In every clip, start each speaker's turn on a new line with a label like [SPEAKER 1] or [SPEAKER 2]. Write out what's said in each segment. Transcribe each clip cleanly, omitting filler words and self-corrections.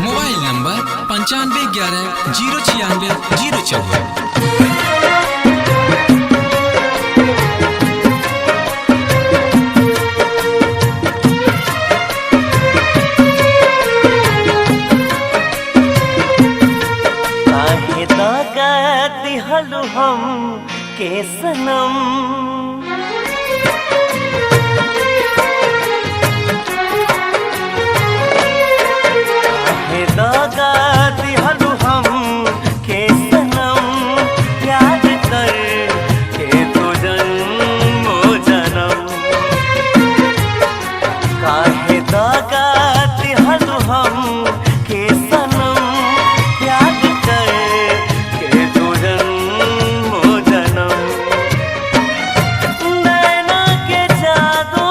[SPEAKER 1] Mobile number 9511 096 014।
[SPEAKER 2] काहे दागा दिहलु हम के सनम, काहे दागा दिहलु हम के सनम, याद कर के तो जन्मो जन्म। काहे दागा दिहलु हम के सनम, याद कर के तो जन्मो जन्म। नैना के जादू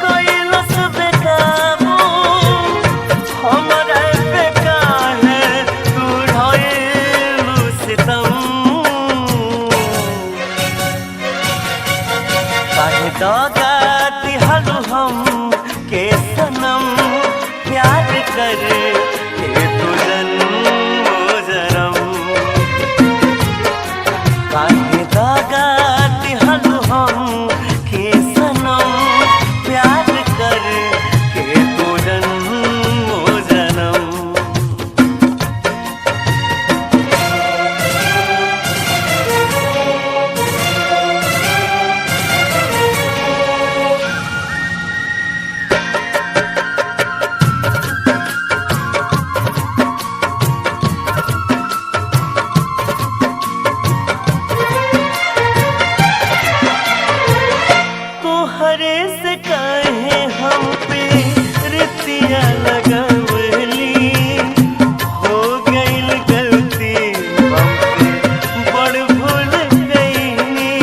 [SPEAKER 2] कैलस बेकाबू, हमरे पे काहे तू ढाइलू सितम। काहे दागा दिहलु हम के सनम, प्यार कर के तू जन्मो जन्म। काहे दागा दिहलु हम के सनम, प्यार कर के तू जन्मो जन्म। तोहरे से कहे हम पे रितिया लगवली, हो गईल गलती हमसे बड़ भूल गईनी।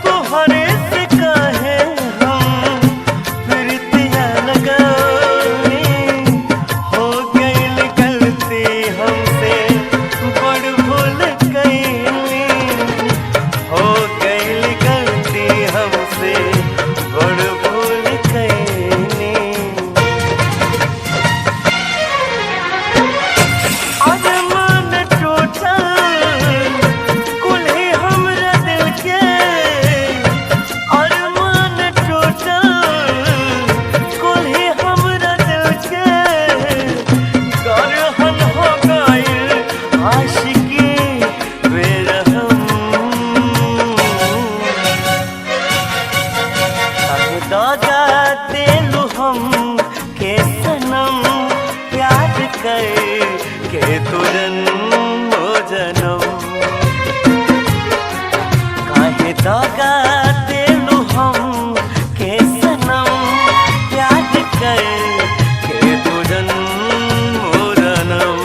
[SPEAKER 2] तोहरे से कहे हम रितिया लगवली, हो गईल गलती हमसे बड़ भूल गईनी। हो गईल गलती हमसे बड़ भूल गईनी। अरमान टूटल कुल्ही हमरा दिल के, अरमान टूटल कुल्ही हमरा दिल के। गरहन हो गईल आशिकी बेरहम। काहे दागा दिलु हम के सनम, प्यार कर के तू जन्मो जन्म। काहे दागा दिलु हम के सनम, प्यार कर के तू जन्मो जन्म।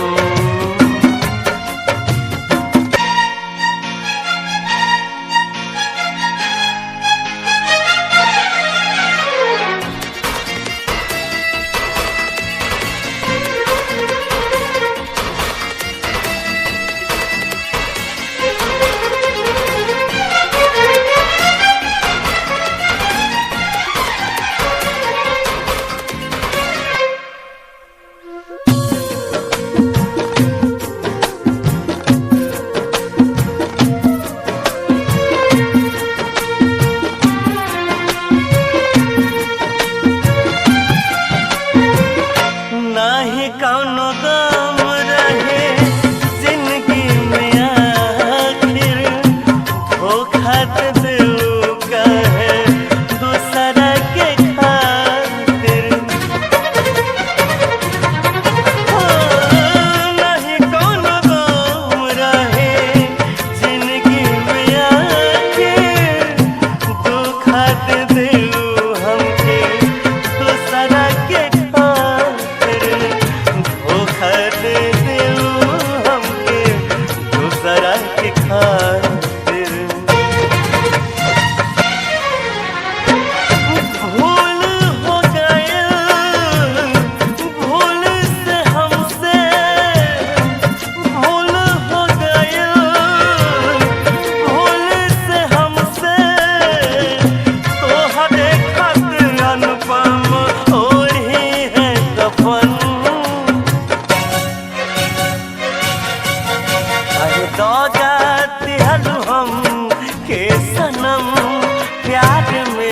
[SPEAKER 2] नाही कौनो गम रहे जिंदगी में आखिर, धोखा दे दिलु कहे दूसरा के खातिर। नहीं कौनो गम रहे जिंदगी में आखिर, धोखा दे दिलु हमके दूसरा के खातिर। धोखा दे दिलु हमके दूसरा के खातिर। दौगा